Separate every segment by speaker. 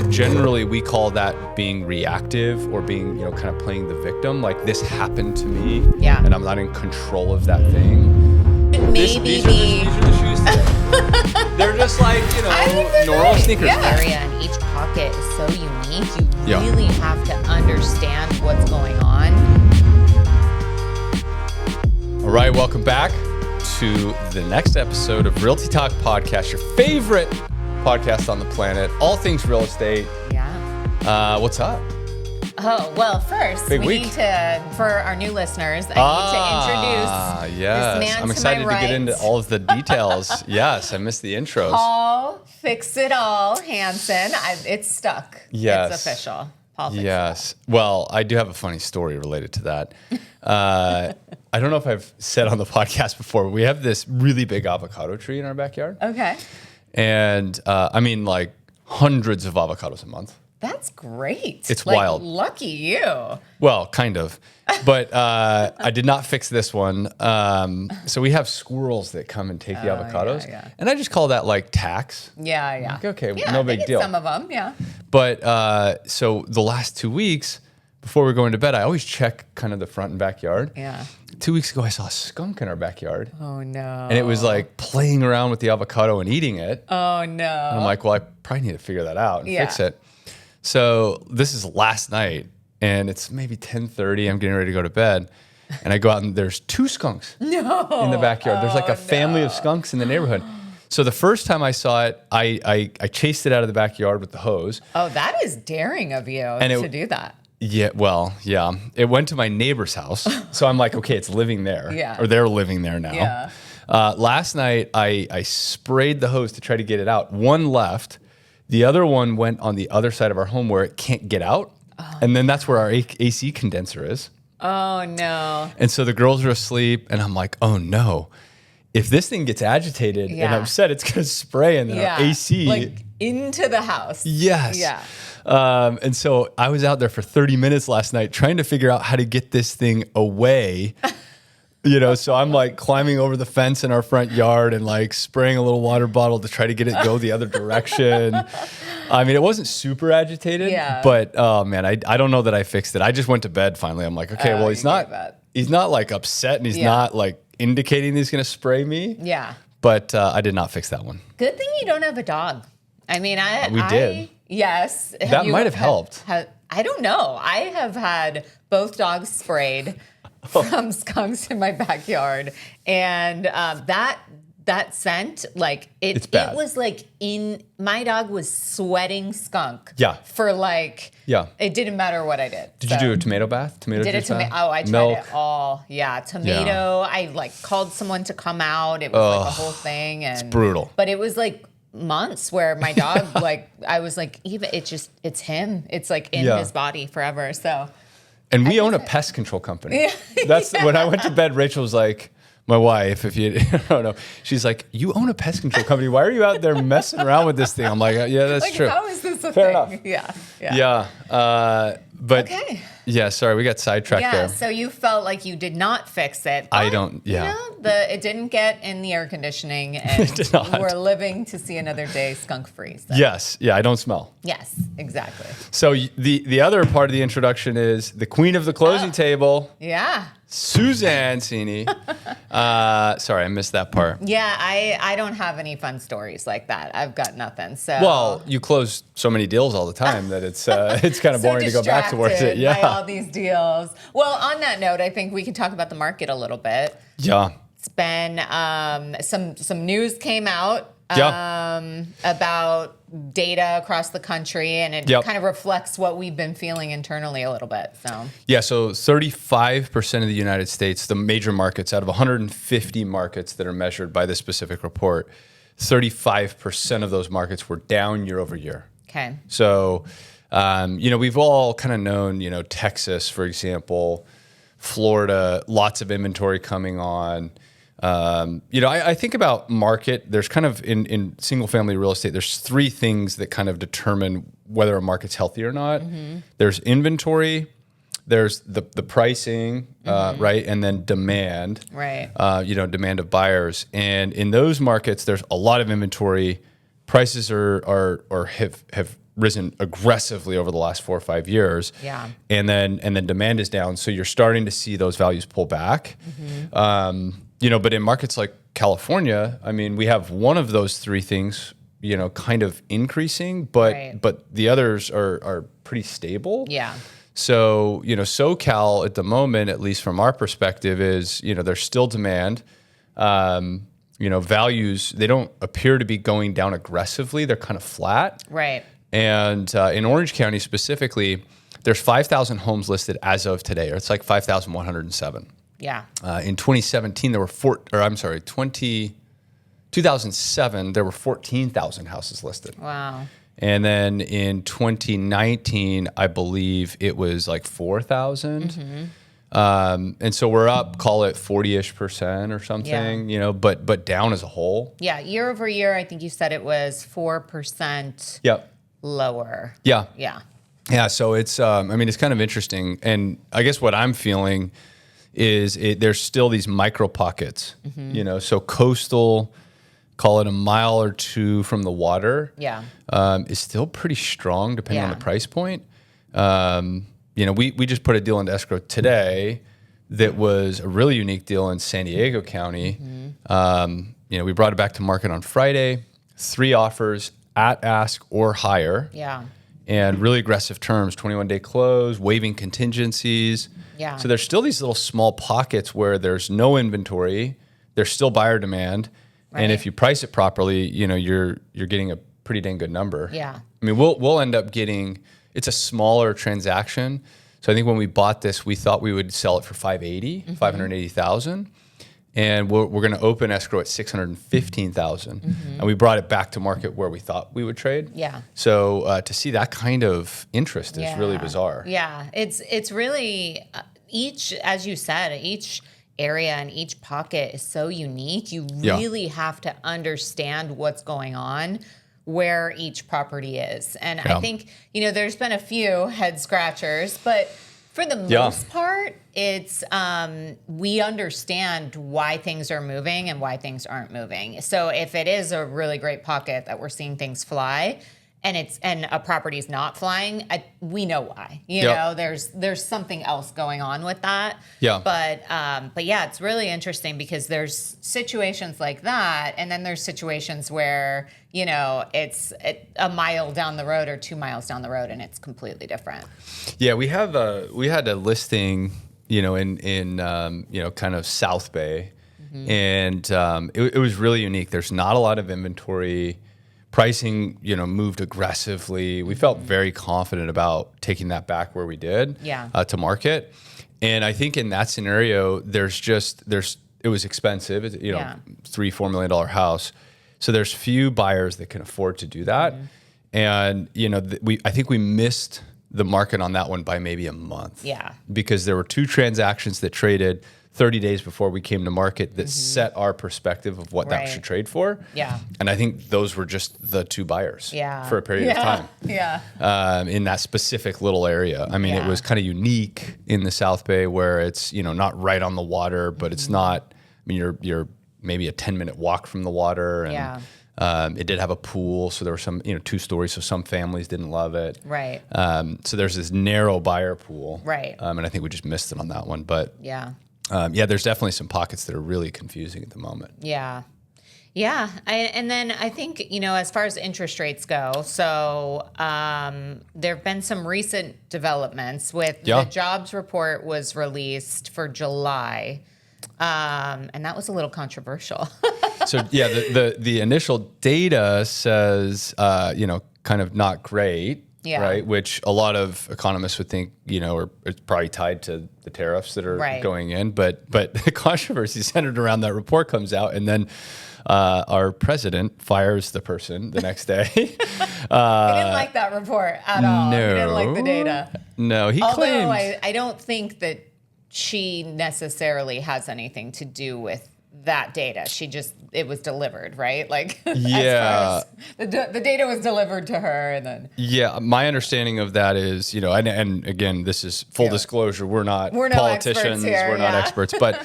Speaker 1: Generally we call that being reactive or being, kind of playing the victim. Like, this happened to me, and I'm not in control of that thing. These are the shoes today. They're just like, normal sneakers.
Speaker 2: Yeah. Area and each pocket is so unique. You really have to understand what's going on.
Speaker 1: All right, welcome back to the next episode of Realty Talk Podcast, your favorite podcast on the planet, all things real estate.
Speaker 2: Yeah.
Speaker 1: What's up?
Speaker 2: Oh, well, first,
Speaker 1: Big
Speaker 2: we
Speaker 1: week.
Speaker 2: need to, for our new listeners, I need to introduce this man
Speaker 1: I'm excited
Speaker 2: to my right.
Speaker 1: get into all of the details. Yes, I missed the intros.
Speaker 2: Paul Fix It All Hansen. It's stuck.
Speaker 1: Yes.
Speaker 2: It's official. Paul Fix
Speaker 1: Yes. Well, I do have a funny story related to that. I don't know if I've said on the podcast before, we have this really big avocado tree in our backyard.
Speaker 2: Okay.
Speaker 1: And like hundreds of avocados a month.
Speaker 2: That's great.
Speaker 1: It's wild.
Speaker 2: Lucky you.
Speaker 1: Well, kind of. But I did not fix this one. So we have squirrels that come and take the avocados.
Speaker 2: Yeah.
Speaker 1: And I just call that like tax.
Speaker 2: Yeah.
Speaker 1: Like, okay,
Speaker 2: Yeah,
Speaker 1: no
Speaker 2: they
Speaker 1: big
Speaker 2: get
Speaker 1: deal.
Speaker 2: some of them, yeah.
Speaker 1: But so the last 2 weeks, before we're going to bed, I always check kind of the front and backyard.
Speaker 2: Yeah.
Speaker 1: 2 weeks ago, I saw a skunk in our backyard.
Speaker 2: Oh, no.
Speaker 1: And it was like playing around with the avocado and eating it.
Speaker 2: Oh, no.
Speaker 1: And I'm like, well, I probably need to figure that out and fix it. So this is last night, and it's maybe 10:30. I'm getting ready to go to bed. And I go out, and there's 2 skunks in the backyard. There's like a family of skunks in the neighborhood. So the first time I saw it, I chased it out of the backyard with the hose.
Speaker 2: Oh, that is daring of you to do that.
Speaker 1: Yeah, well, yeah. It went to my neighbor's house. So I'm like, okay, it's living there.
Speaker 2: Yeah.
Speaker 1: Or they're living there now.
Speaker 2: Yeah.
Speaker 1: Last night, I sprayed the hose to try to get it out. One left. The other one went on the other side of our home where it can't get out. Oh, and then that's where our AC condenser is.
Speaker 2: Oh, no.
Speaker 1: And so the girls are asleep, and I'm like, oh, no. If this thing gets agitated and upset, it's going to spray in our AC.
Speaker 2: Like into the house.
Speaker 1: Yes.
Speaker 2: Yeah.
Speaker 1: And so I was out there for 30 minutes last night trying to figure out how to get this thing away. So I'm like climbing over the fence in our front yard and like spraying a little water bottle to try to get it go the other direction. I mean, it wasn't super agitated, but oh man, I don't know that I fixed it. I just went to bed finally. I'm like, okay, well, he's not like upset and he's not like indicating he's going to spray me.
Speaker 2: Yeah.
Speaker 1: But I did not fix that one.
Speaker 2: Good thing you don't have a dog. I mean,
Speaker 1: we did.
Speaker 2: Yes.
Speaker 1: That might have helped.
Speaker 2: I don't know. I have had both dogs sprayed from skunks in my backyard. And that scent, like
Speaker 1: it's bad.
Speaker 2: It was like my dog was sweating skunk.
Speaker 1: Yeah.
Speaker 2: For like, it didn't matter what I did.
Speaker 1: Did you do a tomato bath?
Speaker 2: I tried it all. Yeah. Tomato. Yeah. I like called someone to come out. It was like a whole thing. And
Speaker 1: it's brutal.
Speaker 2: But it was like months where my dog, like, I was like, it's him. It's like in his body forever. So.
Speaker 1: And we own a pest control company. That's when I went to bed, Rachel was like, my wife, if you don't know, she's like, you own a pest control company. Why are you out there messing around with this thing? I'm like, yeah, that's
Speaker 2: like,
Speaker 1: true.
Speaker 2: How is this a
Speaker 1: Fair
Speaker 2: thing?
Speaker 1: enough.
Speaker 2: Yeah.
Speaker 1: But
Speaker 2: okay.
Speaker 1: Yeah, sorry, we got sidetracked there.
Speaker 2: Yeah, so you felt like you did not fix it.
Speaker 1: I don't,
Speaker 2: it didn't get in the air conditioning, and
Speaker 1: it did not.
Speaker 2: We're living to see another day skunk-free. So.
Speaker 1: Yes, I don't smell.
Speaker 2: Yes, exactly.
Speaker 1: So the other part of the introduction is the queen of the closing table.
Speaker 2: Yeah.
Speaker 1: Suzanne Sini. Sorry, I missed that part.
Speaker 2: Yeah, I don't have any fun stories like that. I've got nothing. So
Speaker 1: well, you close so many deals all the time that it's kind of boring to go back towards it. Yeah,
Speaker 2: by all these deals. Well, on that note, I think we can talk about the market a little bit.
Speaker 1: Yeah,
Speaker 2: it's been some news came out about data across the country, and it kind of reflects what we've been feeling internally a little bit. So
Speaker 1: 35% of the United States, the major markets, out of 150 markets that are measured by this specific report, 35% of those markets were down year over year.
Speaker 2: Okay.
Speaker 1: So, we've all kind of known, Texas, for example, Florida, lots of inventory coming on. I think about market, there's kind of in single family real estate, there's 3 things that kind of determine whether a market's healthy or not. Mm-hmm. There's inventory, there's the pricing, right? And then demand,
Speaker 2: right?
Speaker 1: Demand of buyers. And in those markets, there's a lot of inventory. Prices have risen aggressively over the last 4 or 5 years.
Speaker 2: Yeah.
Speaker 1: And then demand is down. So you're starting to see those values pull back. But in markets like California, I mean, we have one of those three things, kind of increasing, but the others are pretty stable.
Speaker 2: Yeah.
Speaker 1: So, SoCal at the moment, at least from our perspective, is, there's still demand. Values, they don't appear to be going down aggressively. They're kind of flat.
Speaker 2: Right.
Speaker 1: And in Orange County specifically, there's 5,000 homes listed as of today, or it's like 5,107.
Speaker 2: Yeah.
Speaker 1: In 2017, 2007, there were 14,000 houses listed.
Speaker 2: Wow.
Speaker 1: And then in 2019, I believe it was like 4,000. And so we're up, call it 40-ish% or something, but down as a whole.
Speaker 2: Yeah. Year over year, I think you said it was 4% lower.
Speaker 1: Yeah.
Speaker 2: Yeah.
Speaker 1: Yeah. So it's, it's kind of interesting. And I guess what I'm feeling is there's still these micro pockets, so coastal, call it a mile or two from the water, is still pretty strong depending on the price point. We just put a deal into escrow today that was a really unique deal in San Diego County. We brought it back to market on Friday, 3 offers at ask or higher.
Speaker 2: Yeah.
Speaker 1: And really aggressive terms, 21-day close, waiving contingencies.
Speaker 2: Yeah.
Speaker 1: So there's still these little small pockets where there's no inventory, there's still buyer demand, and if you price it properly, you're getting a pretty dang good number.
Speaker 2: Yeah.
Speaker 1: I mean, we'll end up getting, it's a smaller transaction. So I think when we bought this, we thought we would sell it for $580,000. And we're going to open escrow at $615,000, and we brought it back to market where we thought we would trade.
Speaker 2: Yeah.
Speaker 1: So to see that kind of interest is really bizarre.
Speaker 2: Yeah, it's really as you said, each area and each pocket is so unique. You really have to understand what's going on, where each property is, and I think there's been a few head scratchers, but for the most part, it's we understand why things are moving and why things aren't moving. So if it is a really great pocket that we're seing things fly, and a property's not flying, we know why. You know, there's something else going on with that.
Speaker 1: Yeah.
Speaker 2: But yeah, it's really interesting because there's situations like that, and then there's situations where it's a mile down the road or 2 miles down the road, and it's completely different.
Speaker 1: Yeah, we had a listing, in kind of South Bay, and it was really unique. There's not a lot of inventory. Pricing, moved aggressively. We felt very confident about taking that back where we did to market. And I think in that scenario, it was expensive. It's, $3-4 million house. So there's few buyers that can afford to do that. And, I think we missed the market on that one by maybe a month. Yeah. Because there were 2 transactions that traded 30 days before we came to market that set our perspective of what that should trade for. Yeah. And I think those were just the 2 buyers for a period of time. Yeah. In that specific little area. I mean, it was kind of unique in the South Bay where it's, not right on the water, but it's not, you're maybe a 10-minute walk from the water. And it did have a pool. So there were some, 2 stories. So some families didn't love it. Right. So there's this narrow buyer pool. Right. And I think we just missed it on that one. But there's definitely some pockets that are really confusing at the moment. Yeah. Yeah. And then I think, as far as interest rates go, so there have been some recent developments with the jobs report was released for July. And that was a little controversial. So, the initial data says, kind of not great. Yeah. Right. Which a lot of economists would think, it's probably tied to the tariffs that are going in. But the controversy centered around that report comes out, and then our president fires the person the next day. He didn't like that report at all. No. He didn't like the data. No, he claimed. Although I don't think that she necessarily has anything to do with that data. It was delivered, right? Like, as far as the data was delivered to her, and then. Yeah, my understanding of that is, and again, this is full disclosure. We're not politicians. We're not experts. But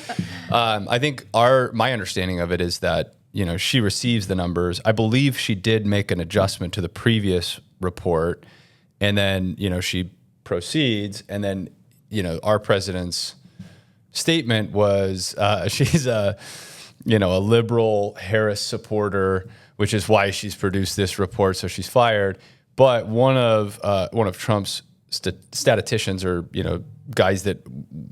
Speaker 1: I think my understanding of it is that, she receives the numbers. I believe she did make an adjustment to the previous report. And then, she proceeds. And then, our president's statement was she's a liberal Harris supporter, which is why she's produced this report. So she's fired. But one of Trump's statisticians, or guys that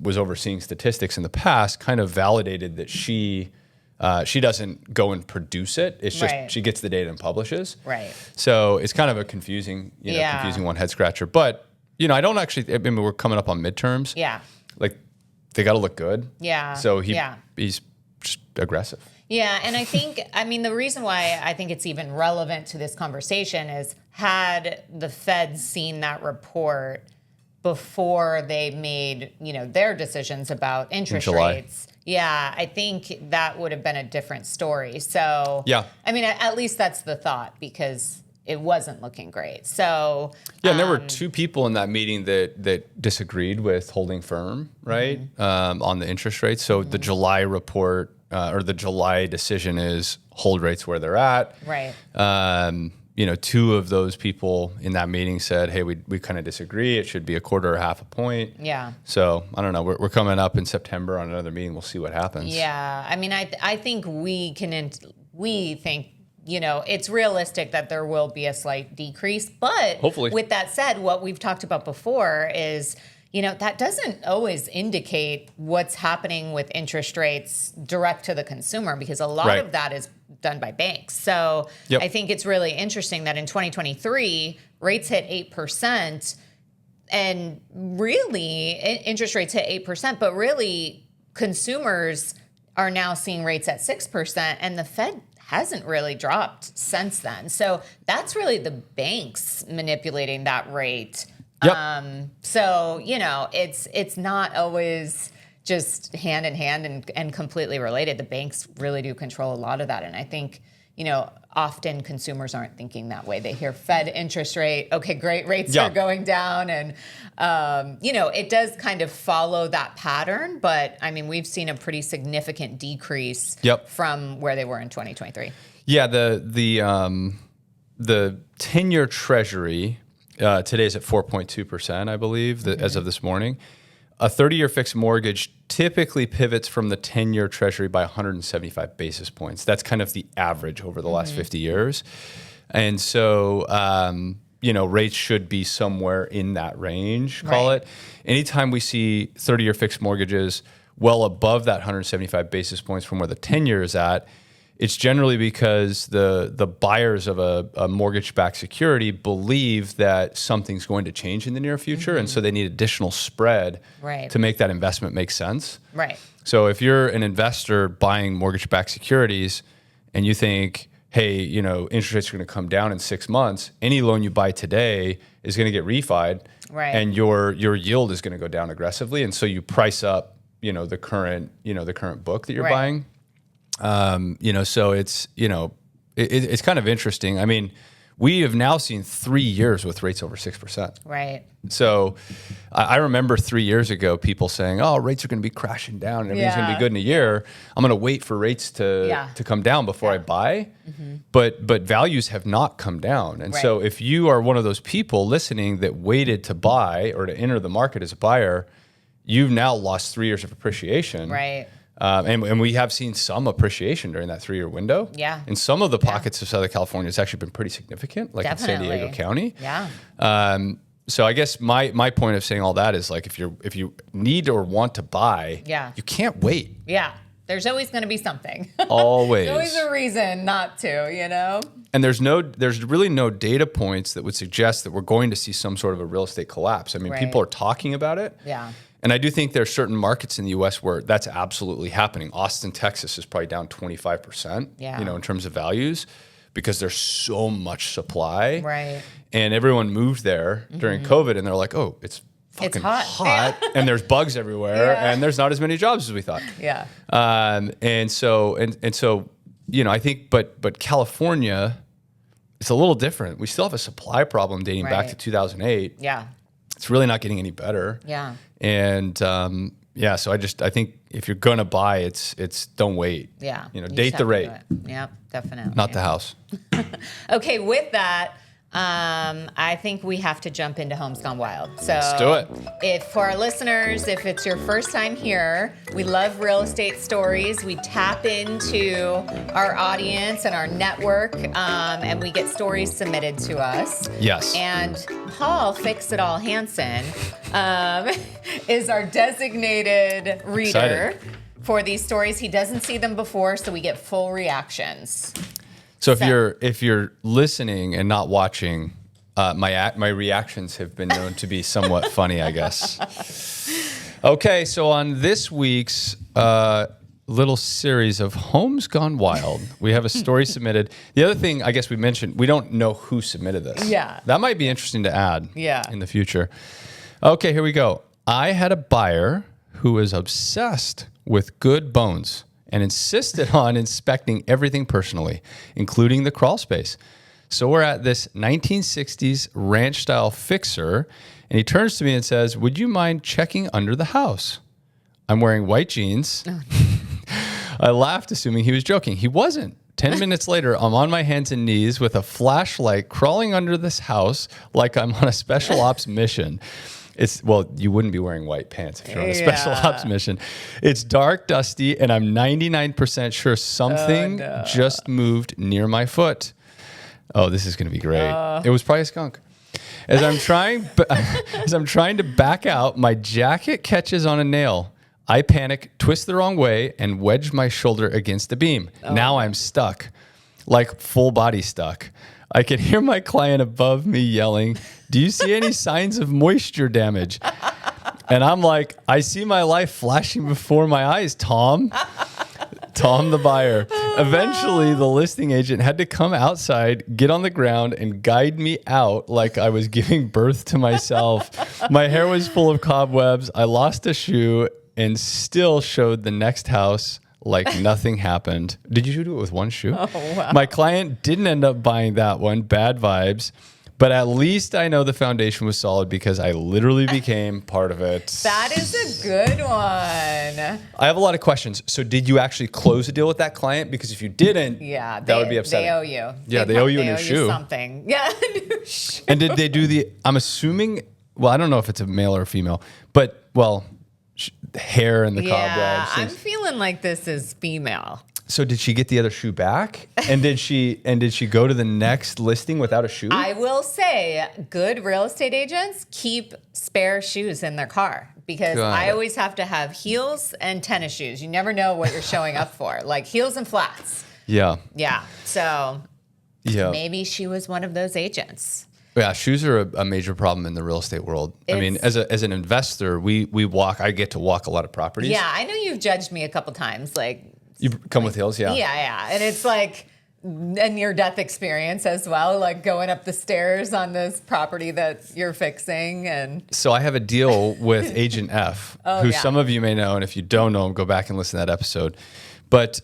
Speaker 1: was overseeing statistics in the past, kind of validated that she doesn't go and produce it. It's just she gets the data and publishes.
Speaker 2: Right.
Speaker 1: So it's kind of a confusing one, head scratcher. But I don't actually. I mean, we're coming up on midterms.
Speaker 2: Yeah.
Speaker 1: Like they got to look good.
Speaker 2: Yeah.
Speaker 1: So he's just aggressive.
Speaker 2: Yeah, and the reason why I think it's even relevant to this conversation is, had the Fed seen that report before they made, their decisions about interest rates, I think that would have been a different story. So, at least that's the thought, because it wasn't looking great. So,
Speaker 1: and there were two people in that meeting that disagreed with holding firm, right, on the interest rates. So the July report, or the July decision, is hold rates where they're at.
Speaker 2: Right.
Speaker 1: Two of those people in that meeting said, hey, we kind of disagree. It should be a quarter or half a point.
Speaker 2: Yeah.
Speaker 1: So I don't know. We're coming up in September on another meeting. We'll see what happens.
Speaker 2: Yeah. I think we think, it's realistic that there will be a slight decrease. But
Speaker 1: hopefully,
Speaker 2: with that said, what we've talked about before is, that doesn't always indicate what's happening with interest rates direct to the consumer, because a lot of that is done by banks. So I think it's really interesting that in 2023, rates hit 8%, and really interest rates hit 8%, but really consumers are now seeing rates at 6%, and the Fed hasn't really dropped since then. So that's really the banks manipulating that rate. So, it's not always just hand in hand and completely related. The banks really do control a lot of that. And I think, often consumers aren't thinking that way. They hear Fed interest rate, okay, great, rates are going down. And, it does kind of follow that pattern. But, we've seen a pretty significant decrease from where they were in 2023.
Speaker 1: Yeah, the 10-year treasury today is at 4.2%, I believe, as of this morning. A 30-year fixed mortgage typically pivots from the 10-year treasury by 175 basis points. That's kind of the average over the last 50 years. And so, rates should be somewhere in that range, call it. Anytime we see 30-year fixed mortgages well above that 175 basis points from where the 10-year is at, it's generally because the buyers of a mortgage-backed security believe that something's going to change in the near future, and so they need additional spread to make that investment make sense.
Speaker 2: Right.
Speaker 1: So if you're an investor buying mortgage-backed securities and you think, hey, interest rates are going to come down in 6 months, any loan you buy today is going to get refied, and your yield is going to go down aggressively, and so you price up, the current book that you're buying. So it's kind of interesting. We have now seen 3 years with rates over 6%.
Speaker 2: Right.
Speaker 1: So I remember 3 years ago, people saying, oh, rates are going to be crashing down and everything's going to be good in a year. I'm going to wait for rates to come down before I buy. But values have not come down. And so if you are one of those people listening that waited to buy or to enter the market as a buyer, you've now lost 3 years of appreciation.
Speaker 2: Right.
Speaker 1: And we have seen some appreciation during that 3 year window.
Speaker 2: Yeah.
Speaker 1: In some of the pockets of Southern California, it's actually been pretty significant, like in San Diego County.
Speaker 2: Yeah.
Speaker 1: So I guess my point of saying all that is, like, if you need or want to buy, you can't wait.
Speaker 2: Yeah. There's always going to be something.
Speaker 1: Always.
Speaker 2: There's always a reason not to,
Speaker 1: And there's really no data points that would suggest that we're going to see some sort of a real estate collapse. People are talking about it.
Speaker 2: Yeah.
Speaker 1: And I do think there are certain markets in the U.S. where that's absolutely happening. Austin, Texas is probably down 25%, in terms of values, because there's so much supply.
Speaker 2: Right.
Speaker 1: And everyone moved there during COVID, and they're like, oh, it's fucking hot. And there's bugs everywhere, and there's not as many jobs as we thought.
Speaker 2: Yeah.
Speaker 1: And so, I think, but California, it's a little different. We still have a supply problem dating back to 2008.
Speaker 2: Yeah.
Speaker 1: It's really not getting any better.
Speaker 2: Yeah.
Speaker 1: And so I think if you're gonna buy, it's don't wait.
Speaker 2: Yeah.
Speaker 1: Date the rate.
Speaker 2: Yeah, definitely.
Speaker 1: Not the house.
Speaker 2: Okay, with that, I think we have to jump into Homes Gone Wild. So
Speaker 1: let's do it.
Speaker 2: If for our listeners, if it's your first time here, we love real estate stories. We tap into our audience and our network, and we get stories submitted to us.
Speaker 1: Yes.
Speaker 2: And Paul Fix-It-All Hansen is our designated reader for these stories. He doesn't see them before, so we get full reactions.
Speaker 1: So if you're listening and not watching, my reactions have been known to be somewhat funny, I guess. Okay, so on this week's little series of Homes Gone Wild, we have a story submitted. The other thing I guess we mentioned, we don't know who submitted this.
Speaker 2: Yeah.
Speaker 1: That might be interesting to add
Speaker 2: in
Speaker 1: the future. Okay, here we go. I had a buyer who was obsessed with good bones and insisted on inspecting everything personally, including the crawl space. So we're at this 1960s ranch-style fixer, and he turns to me and says, "Would you mind checking under the house?" I'm wearing white jeans. I laughed, assuming he was joking. He wasn't. 10 minutes later, I'm on my hands and knees with a flashlight crawling under this house like I'm on a special ops mission. You wouldn't be wearing white pants if you're on a special ops mission. It's dark, dusty, and I'm 99% sure something just moved near my foot. Oh, this is going to be great. It was probably a skunk. As I'm trying to back out, my jacket catches on a nail. I panic, twist the wrong way, and wedge my shoulder against the beam. Now I'm stuck, like full body stuck. I can hear my client above me yelling, "Do you see any signs of moisture damage?" And I'm like, "I see my life flashing before my eyes, Tom." Tom, the buyer. Eventually, the listing agent had to come outside, get on the ground, and guide me out like I was giving birth to myself. My hair was full of cobwebs. I lost a shoe and still showed the next house like nothing happened. Did you do it with one shoe?
Speaker 2: Oh, wow.
Speaker 1: My client didn't end up buying that one. Bad vibes. But at least I know the foundation was solid because I literally became part of it.
Speaker 2: That is a good one.
Speaker 1: I have a lot of questions. So did you actually close a deal with that client? Because if you didn't, that would be upsetting.
Speaker 2: They owe you.
Speaker 1: Yeah, they owe you a new shoe.
Speaker 2: Something. Yeah, a new shoe.
Speaker 1: And did they do I'm assuming, well, I don't know if it's a male or a female, but, hair and the cobwebs.
Speaker 2: Yeah, I'm feeling like this is female.
Speaker 1: So did she get the other shoe back? And did she go to the next listing without a shoe?
Speaker 2: I will say good real estate agents keep spare shoes in their car because I always have to have heels and tennis shoes. You never know what you're showing up for, like heels and flats.
Speaker 1: Yeah.
Speaker 2: Yeah. So maybe she was one of those agents.
Speaker 1: Yeah, shoes are a major problem in the real estate world. I mean, as an investor, I get to walk a lot of properties.
Speaker 2: Yeah, I know you've judged me a couple times. Like
Speaker 1: you come with heels, yeah.
Speaker 2: Yeah. And it's like a near-death experience as well, like going up the stairs on this property that you're fixing. And
Speaker 1: so I have a deal with Agent F, who some of you may know, and if you don't know him, go back and listen to that episode. But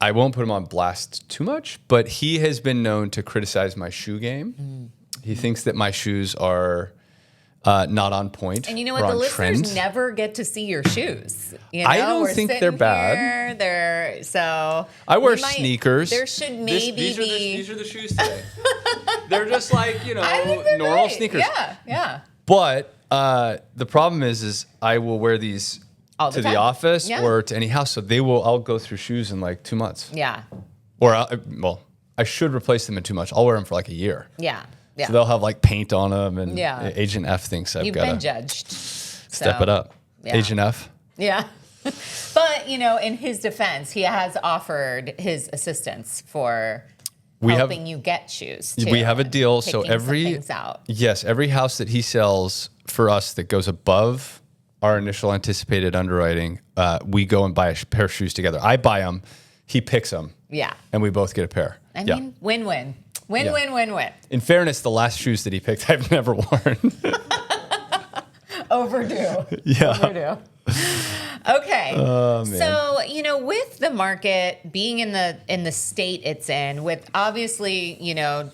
Speaker 1: I won't put him on blast too much, but he has been known to criticize my shoe game. He thinks that my shoes are not on point.
Speaker 2: And you know what? The listeners never get to see your shoes. You know?
Speaker 1: I don't think they're bad.
Speaker 2: I
Speaker 1: wear sneakers.
Speaker 2: There should maybe
Speaker 1: these are the shoes today. They're just like, normal sneakers.
Speaker 2: Yeah.
Speaker 1: But the problem is I will wear these to the office or to any house. So I'll go through shoes in like 2 months.
Speaker 2: Yeah.
Speaker 1: Or I should replace them in 2 months. I'll wear them for like a year.
Speaker 2: Yeah. Yeah.
Speaker 1: So they'll have like paint on them, and Agent F thinks I've got to
Speaker 2: judged.
Speaker 1: Step it up. Yeah. Agent F.
Speaker 2: Yeah. But, in his defense, he has offered his assistance for helping you get shoes too.
Speaker 1: We have a deal. So every house that he sells for us that goes above our initial anticipated underwriting, we go and buy a pair of shoes together. I buy them, he picks them.
Speaker 2: Yeah.
Speaker 1: And we both get a pair.
Speaker 2: I mean, win-win. Win.
Speaker 1: In fairness, the last shoes that he picked, I've never worn.
Speaker 2: Overdue.
Speaker 1: Yeah.
Speaker 2: Overdue. Okay.
Speaker 1: Oh, man.
Speaker 2: So, with the market being in the state it's in, with obviously,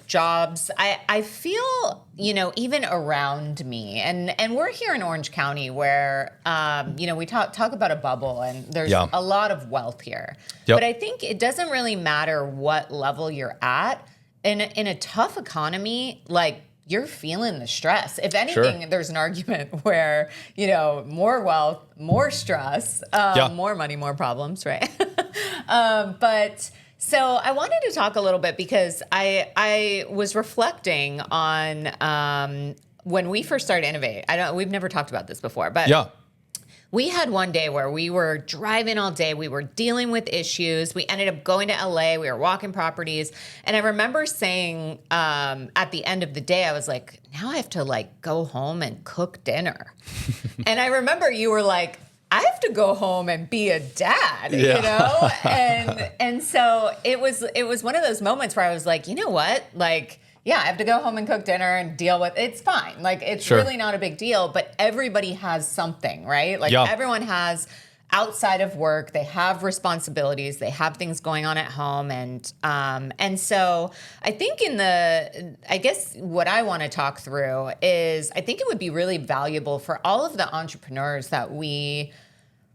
Speaker 2: jobs, I feel, even around me, and we're here in Orange County where, we talk about a bubble and there's a lot of wealth here. Yep. But I think it doesn't really matter what level you're at in a tough economy, like, you're feeling the stress. If anything, there's an argument where, more wealth, more stress, more money, more problems, right? But so I wanted to talk a little bit because I was reflecting on when we first started Innovate. We've never talked about this before, but we had one day where we were driving all day. We were dealing with issues. We ended up going to LA. We were walking properties. And I remember saying at the end of the day, I was like, now I have to like go home and cook dinner. And I remember you were like, I have to go home and be a dad, And so it was one of those moments where I was like, you know what? Like, yeah, I have to go home and cook dinner and deal with it's fine. Like, it's really not a big deal, but everybody has something, right? Like, everyone has outside of work, they have responsibilities, they have things going on at home. And so I think I guess what I want to talk through is I think it would be really valuable for all of the entrepreneurs that we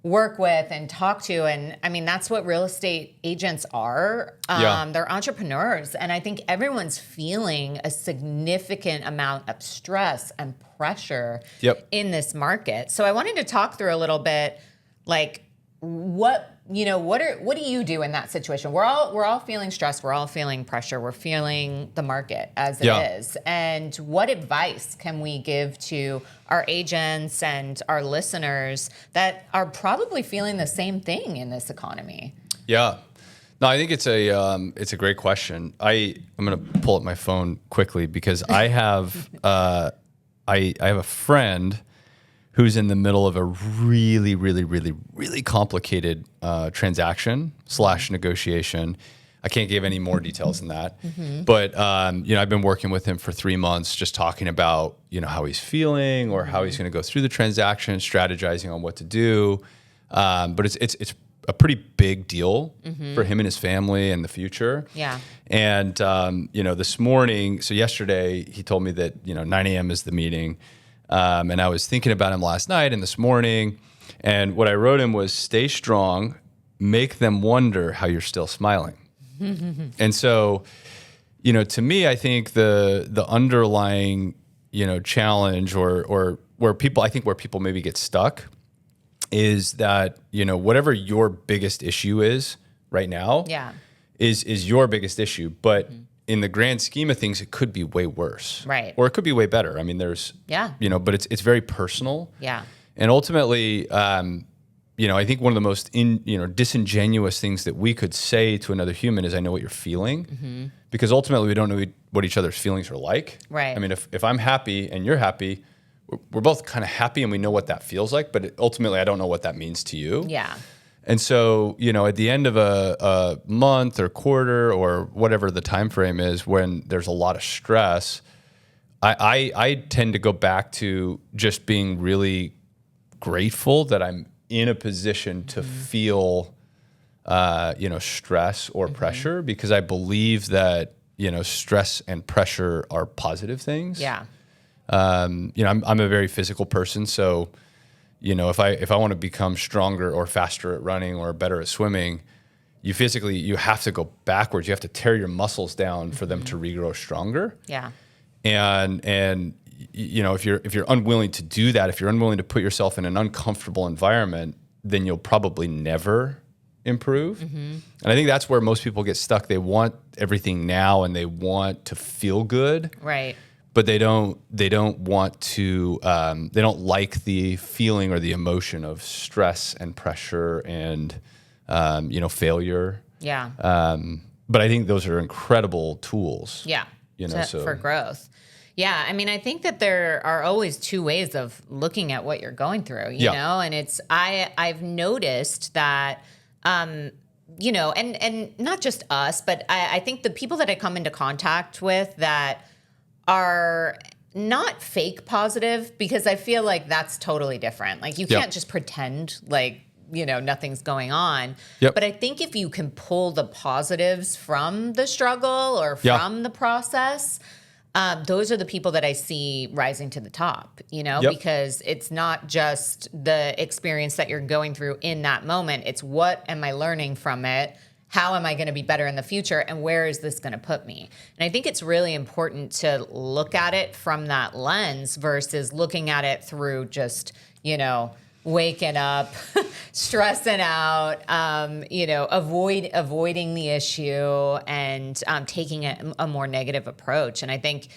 Speaker 2: work with and talk to. And I mean, that's what real estate agents are. They're entrepreneurs. And I think everyone's feeling a significant amount of stress and pressure in this market. So I wanted to talk through a little bit, like, what do you do in that situation? We're all feeling stress. We're all feeling pressure. We're feeling the market as it is. And what advice can we give to our agents and our listeners that are probably feeling the same thing in this economy?
Speaker 1: Yeah. No, I think it's a great question. I'm going to pull up my phone quickly because I have I have a friend who's in the middle of a really, really, really, really complicated transaction / negotiation. I can't give any more details than that. But, I've been working with him for 3 months, just talking about, how he's feeling or how he's going to go through the transaction, strategizing on what to do. But it's a pretty big deal for him and his family and the future.
Speaker 2: Yeah.
Speaker 1: And, this morning, so yesterday he told me that, 9 a.m. is the meeting. And I was thinking about him last night and this morning. And what I wrote him was, stay strong, make them wonder how you're still smiling. And so, to me, I think the underlying, challenge or where people maybe get stuck is that, whatever your biggest issue is right now is your biggest issue. But in the grand scheme of things, it could be way worse.
Speaker 2: Right.
Speaker 1: Or it could be way better. I mean, there's, but it's very personal.
Speaker 2: Yeah.
Speaker 1: And ultimately, I think one of the most disingenuous things that we could say to another human is, I know what you're feeling. Because ultimately we don't know what each other's feelings are like.
Speaker 2: Right.
Speaker 1: I mean, if I'm happy and you're happy, we're both kind of happy and we know what that feels like, but ultimately I don't know what that means to you.
Speaker 2: Yeah.
Speaker 1: And so, at the end of a month or quarter or whatever the time frame is, when there's a lot of stress, I tend to go back to just being really grateful that I'm in a position to feel, stress or pressure, because I believe that, stress and pressure are positive things.
Speaker 2: Yeah.
Speaker 1: I'm a very physical person, so if I want to become stronger or faster at running or better at swimming, you have to go backwards. You have to tear your muscles down for them to regrow stronger.
Speaker 2: Yeah.
Speaker 1: And if you're unwilling to do that, if you're unwilling to put yourself in an uncomfortable environment, then you'll probably never improve. And I think that's where most people get stuck. They want everything now and they want to feel good.
Speaker 2: Right.
Speaker 1: But they don't want to, they don't like the feeling or the emotion of stress and pressure and, failure.
Speaker 2: Yeah.
Speaker 1: But I think those are incredible tools.
Speaker 2: Yeah. For growth. Yeah. I mean, I think that there are always two ways of looking at what you're going through, you know, and I've noticed that, and not just us, but I think the people that I come into contact with that are not fake positive, because I feel like that's totally different. Like, you can't just pretend like, nothing's going on. But I think if you can pull the positives from the struggle or from the process, those are the people that I see rising to the top, because it's not just the experience that you're going through in that moment. It's what am I learning from it? how am I going to be better in the future, and where is this going to put me? And I think it's really important to look at it from that lens versus looking at it through just, waking up, stressing out, avoiding the issue and taking a more negative approach. And I think,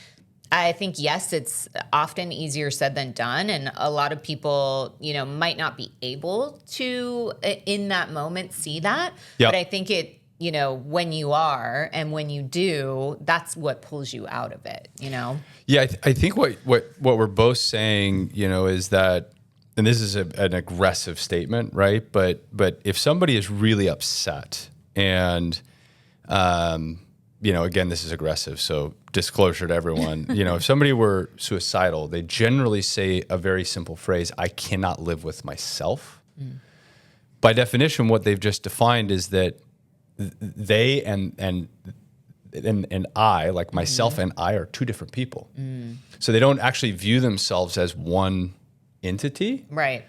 Speaker 2: yes, it's often easier said than done. And a lot of people, might not be able to, in that moment, see that.
Speaker 1: Yep.
Speaker 2: But I think it, when you are and when you do, that's what pulls you out of it, Yeah,
Speaker 1: I think what we're both saying, is that, and this is an aggressive statement, right? But if somebody is really upset and, again, this is aggressive, so disclosure to everyone, if somebody were suicidal, they generally say a very simple phrase, I cannot live with myself. Mm. By definition, what they've just defined is that they and I, like myself and I, are two different people. Mm. So they don't actually view themselves as one entity.
Speaker 2: Right.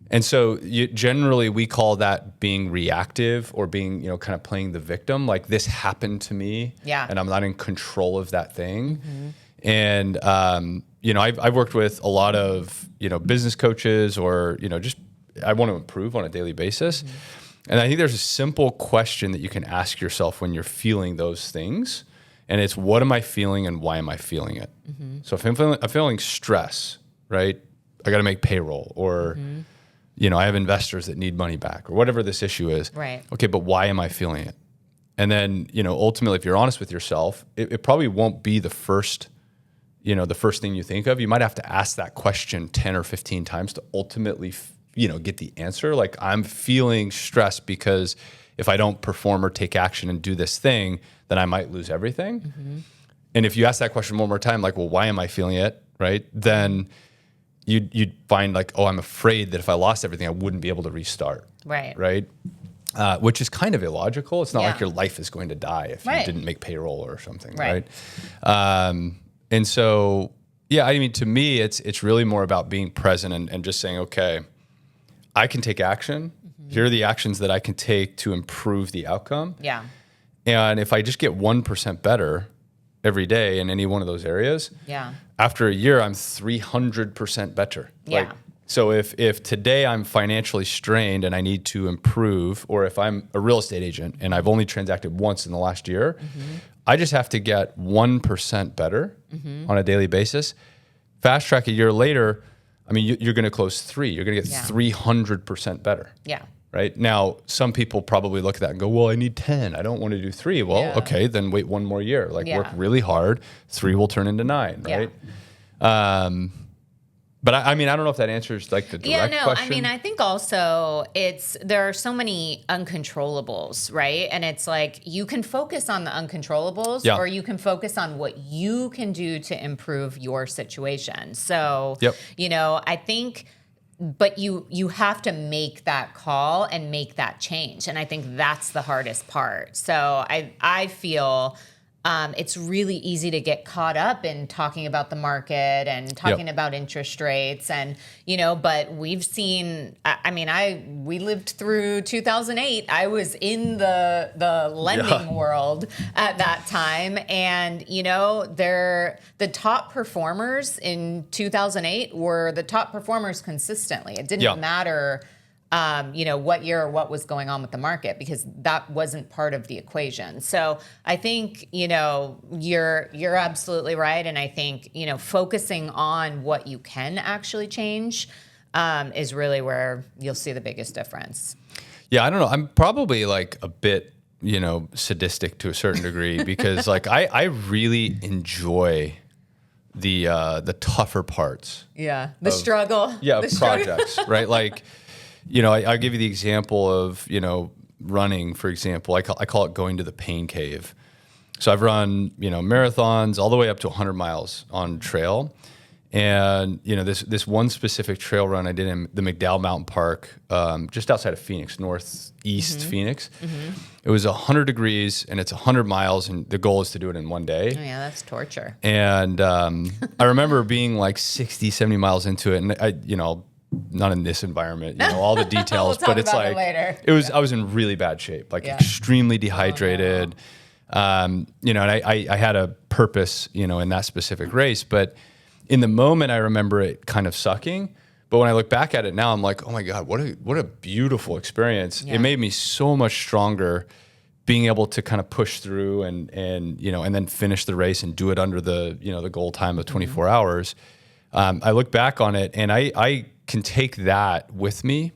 Speaker 1: And so generally we call that being reactive or being, kind of playing the victim. Like, this happened to me, and I'm not in control of that thing. Mm-hmm. And, I've worked with a lot of, business coaches or, just I want to improve on a daily basis. Mm-hmm. And I think there's a simple question that you can ask yourself when you're feeling those things. And it's, what am I feeling and why am I feeling it? Mm-hmm. So if I'm feeling stress, right? I got to make payroll, or, I have investors that need money back, or whatever this issue is.
Speaker 2: Right.
Speaker 1: Okay, but why am I feeling it? And then, ultimately, if you're honest with yourself, it probably won't be the first thing you think of. You might have to ask that question 10 or 15 times to ultimately, get the answer. Like, I'm feeling stressed because if I don't perform or take action and do this thing, then I might lose everything. Mm-hmm. And if you ask that question one more time, like, well, why am I feeling it? Right? Then you'd find like, oh, I'm afraid that if I lost everything, I wouldn't be able to restart.
Speaker 2: Right.
Speaker 1: Right. Which is kind of illogical. It's not like your life is going to die if you didn't make payroll or something. Right. And so, to me, it's really more about being present and just saying, okay, I can take action. Mm-hmm. Here are the actions that I can take to improve the outcome.
Speaker 2: Yeah.
Speaker 1: And if I just get 1% better every day in any one of those areas, after a year, I'm 300% better.
Speaker 2: Yeah.
Speaker 1: So if today I'm financially strained and I need to improve, or if I'm a real estate agent and I've only transacted once in the last year, I just have to get 1% better on a daily basis. Fast track a year later, you're going to close 3. You're going to get 300% better.
Speaker 2: Yeah.
Speaker 1: Right? Now, some people probably look at that and go, well, I need 10. I don't want to do 3. Well, okay, then wait one more year. Work really hard. 3 will turn into 9, right? Yeah. But I don't know if that answers the direct question.
Speaker 2: I think also there are so many uncontrollables, right? And it's like, you can focus on the uncontrollables or you can focus on what you can do to improve your situation. So, I think, but you have to make that call and make that change. And I think that's the hardest part. So I feel it's really easy to get caught up in talking about the market and talking about interest rates and, but we've seen, we lived through 2008. I was in the lending world at that time. And, the top performers in 2008 were the top performers consistently. It didn't matter what year or what was going on with the market, because that wasn't part of the equation. So I think, you're absolutely right. And I think, focusing on what you can actually change is really where you'll see the biggest difference.
Speaker 1: Yeah, I don't know. I'm probably a bit, sadistic to a certain degree because I really enjoy the tougher parts.
Speaker 2: Yeah. The struggle.
Speaker 1: Yeah.
Speaker 2: The
Speaker 1: projects, right? I'll give you the example of, running, for example. I call it going to the pain cave. So I've run, marathons all the way up to 100 miles on trail. And, this one specific trail run I did in the McDowell Mountain Park, just outside of Phoenix, northeast Phoenix. Mm-hmm. It was 100 degrees and it's 100 miles. And the goal is to do it in one day.
Speaker 2: Oh, yeah, that's torture.
Speaker 1: And I remember being 60, 70 miles into it. And not in this environment, all the details,
Speaker 2: we'll
Speaker 1: but it's like, I was in really bad shape, like extremely dehydrated. And I had a purpose, in that specific race, but in the moment I remember it kind of sucking. But when I look back at it now, I'm like, oh my God, what a beautiful experience. Yeah. It made me so much stronger being able to kind of push through and then finish the race and do it under the, the goal time of 24 hours. I look back on it and I can take that with me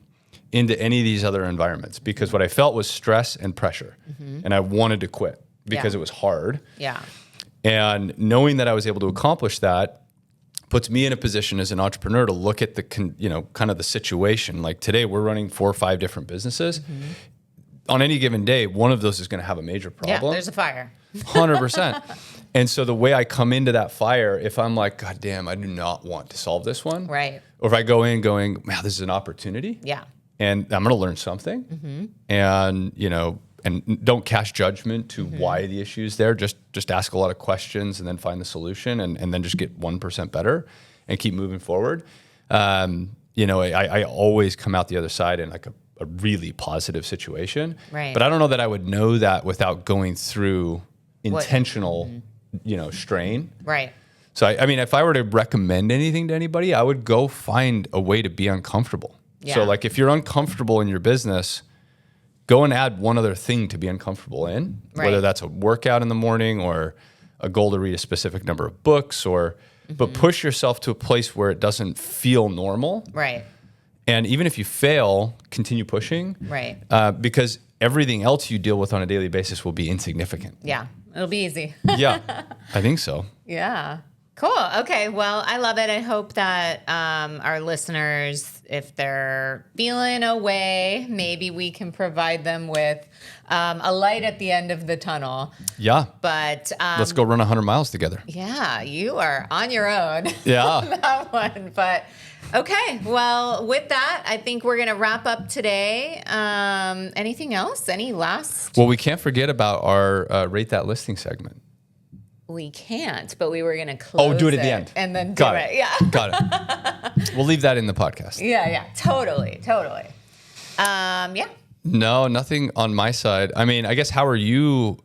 Speaker 1: into any of these other environments, because what I felt was stress and pressure, and I wanted to quit because it was hard. Yeah. And knowing that I was able to accomplish that puts me in a position as an entrepreneur to look at the, kind of the situation. Like today we're running 4 or 5 different businesses. On any given day, one of those is going to have a major problem.
Speaker 2: Yeah, there's a fire.
Speaker 1: 100%. And so the way I come into that fire, if I'm like, God damn, I do not want to solve this one. Right. Or if I go in going, wow, this is an opportunity. Yeah. And I'm going to learn something. And, and don't cast judgment to why the issue is there. Just ask a lot of questions and then find the solution and then just get 1% better and keep moving forward. I always come out the other side in like a really positive situation. Right. But I don't know that I would know that without going through intentional, strain. Right. So, if I were to recommend anything to anybody, I would go find a way to be uncomfortable. Yeah. So like if you're uncomfortable in your business, go and add one other thing to be uncomfortable in, whether that's a workout in the morning or a goal to read a specific number of books but push yourself to a place where it doesn't feel normal. Right. And even if you fail, continue pushing. Right. Because everything else you deal with on a daily basis will be insignificant. Yeah. It'll be easy. Yeah. I think so. Yeah. Cool. Okay. Well, I love it. I hope that our listeners, if they're feeling away, maybe we can provide them with a light at the end of the tunnel. Yeah. But let's go run 100 miles together. Yeah. You are on your own. Yeah. On that one. But okay. Well, with that, I think we're going to wrap up today. Anything else? Any last? Well, we can't forget about our Rate That Listing segment. We can't, but we were going to close do it at the end. And then do it. Yeah. Got it. We'll leave that in the podcast. Yeah. Totally. Yeah. No, nothing on my side. I guess, how are you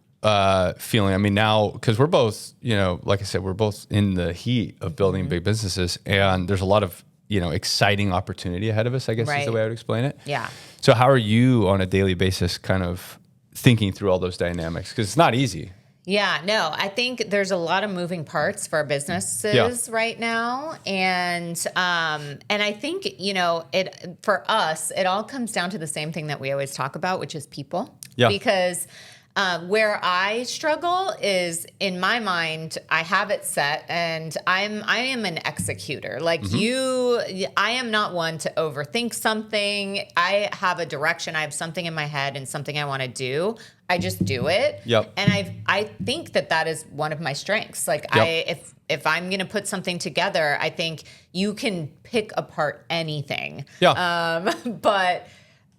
Speaker 1: feeling? Now, because we're both, like I said, we're both in the heat of building big businesses, and there's a lot of, exciting opportunity ahead of us, I guess is the way I would explain it. Yeah. So how are you on a daily basis kind of thinking through all those dynamics? Because it's not easy. Yeah, no, I think there's a lot of moving parts for our businesses right now. And I think, it for us, it all comes down to the same thing that we always talk about, which is people. Yeah. Because where I struggle is, in my mind, I have it set and I am an executor. Like I am not one to overthink something. I have a direction. I have something in my head and something I want to do. I just do it. Yep. And I think that is one of my strengths. Like if I'm going to put something together, I think you can pick apart anything. Yeah. But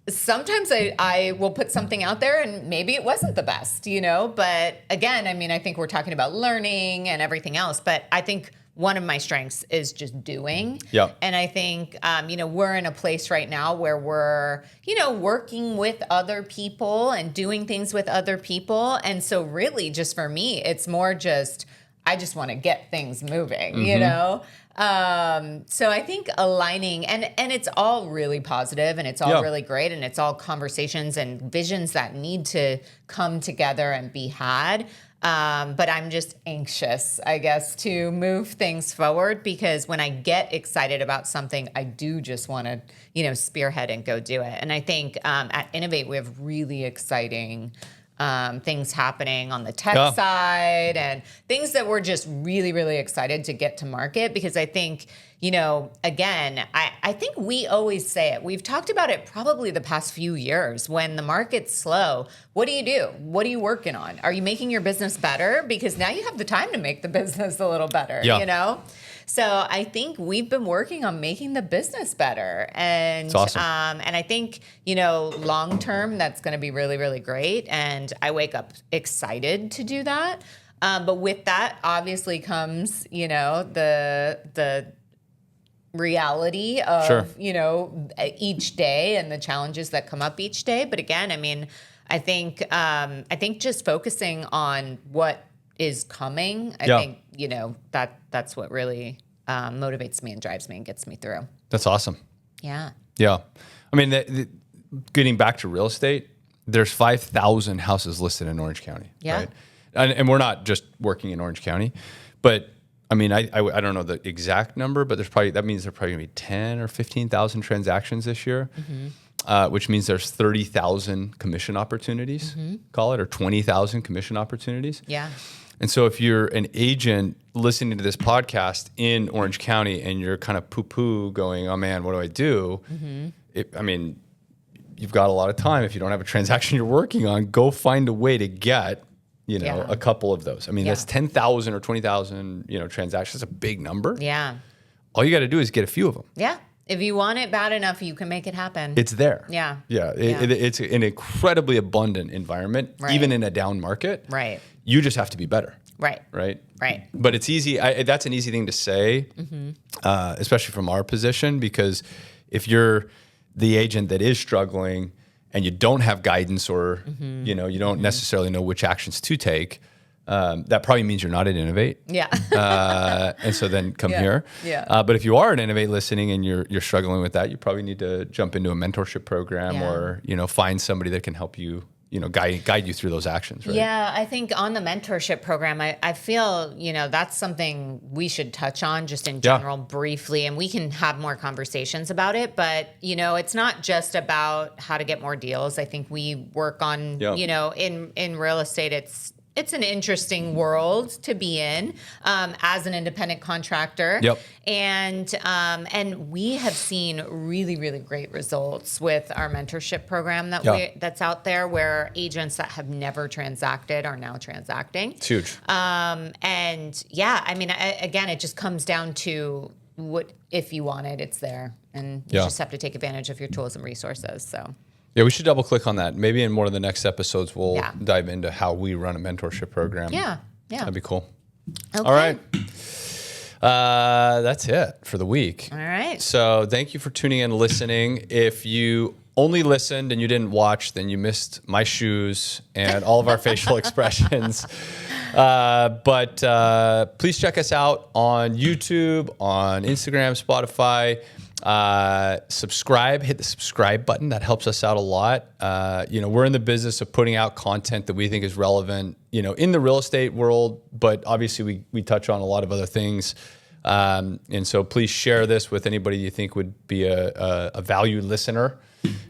Speaker 1: sometimes I will put something out there and maybe it wasn't the best, but again, I think we're talking about learning and everything else, but I think one of my strengths is just doing. Yeah. And I think, we're in a place right now where we're, working with other people and doing things with other people. And so really just for me, it's more just, I just want to get things moving, So I think aligning, and it's all really positive and it's all really great and it's all conversations and visions that need to come together and be had. But I'm just anxious, I guess, to move things forward, because when I get excited about something, I do just want to, spearhead and go do it. And I think at Innovate, we have really exciting things happening on the tech side and things that we're just really, really excited to get to market, because I think, again, I think we always say it. We've talked about it probably the past few years. When the market's slow, what do you do? What are you working on? Are you making your business better? Because now you have the time to make the business a little better, So I think we've been working on making the business better. And it's awesome. And I think, long term, that's going to be really, really great. And I wake up excited to do that. But with that obviously comes, the
Speaker 2: reality of,
Speaker 1: Sure.
Speaker 2: each day and the challenges that come up each day. But again, I mean, I think just focusing on what is coming, I think, that's what really motivates me and drives me and gets me through.
Speaker 1: That's awesome.
Speaker 2: Yeah.
Speaker 1: Yeah. I mean, getting back to real estate, there's 5,000 houses listed in Orange County.
Speaker 2: Yeah.
Speaker 1: Right? And we're not just working in Orange County, but I mean, I don't know the exact number, but that means there's probably gonna be 10 or 15,000 transactions this year, which means there's 30,000 commission opportunities, call it, or 20,000 commission opportunities.
Speaker 2: Yeah.
Speaker 1: And so if you're an agent listening to this podcast in Orange County and you're kind of poo-poo going, oh man, what do I do? You've got a lot of time. If you don't have a transaction you're working on, go find a way to get, a couple of those. I mean, that's 10,000 or 20,000, transactions. That's a big number.
Speaker 2: Yeah.
Speaker 1: All you got to do is get a few of them.
Speaker 2: Yeah. If you want it bad enough, you can make it happen.
Speaker 1: It's there.
Speaker 2: Yeah.
Speaker 1: Yeah. It's an incredibly abundant envinement, even in a down market.
Speaker 2: Right.
Speaker 1: You just have to be better.
Speaker 2: Right.
Speaker 1: Right.
Speaker 2: Right.
Speaker 1: But it's easy. That's an easy thing to say, especially from our position, because if you're the agent that is struggling and you don't have guidance or, you don't necessarily know which actions to take, that probably means you're not at Innovate.
Speaker 2: Yeah.
Speaker 1: And so then come here.
Speaker 2: Yeah.
Speaker 1: But if you are at Innovate listening and you're struggling with that, you probably need to jump into a mentorship program or, find somebody that can help you, guide you through those actions, right?
Speaker 2: Yeah, I think on the mentorship program, I feel, that's something we should touch on just in general briefly, and we can have more conversations about it. But, it's not just about how to get more deals. I think we work on, in real estate, it's an interesting world to be in as an independent contractor.
Speaker 1: Yep.
Speaker 2: And we have seen really, really great results with our mentorship program that's out there, where agents that have never transacted are now transacting.
Speaker 1: It's huge.
Speaker 2: Again, it just comes down to what, if you want it, it's there. And you just have to take advantage of your tools and resources. So.
Speaker 1: Yeah, we should double click on that. Maybe in one of the next episodes, we'll dive into how we run a mentorship program.
Speaker 2: Yeah.
Speaker 1: That'd be cool.
Speaker 2: Okay.
Speaker 1: All right. That's it for the week.
Speaker 2: All right.
Speaker 1: So thank you for tuning in and listening. If you only listened and you didn't watch, then you missed my shoes and all of our facial expressions. But please check us out on YouTube, on Instagram, Spotify. Subscribe, hit the subscribe button. That helps us out a lot. We're in the business of putting out content that we think is relevant, in the real estate world, but obviously we touch on a lot of other things. And so please share this with anybody you think would be a valued listener,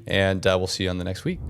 Speaker 1: and we'll see you on the next week.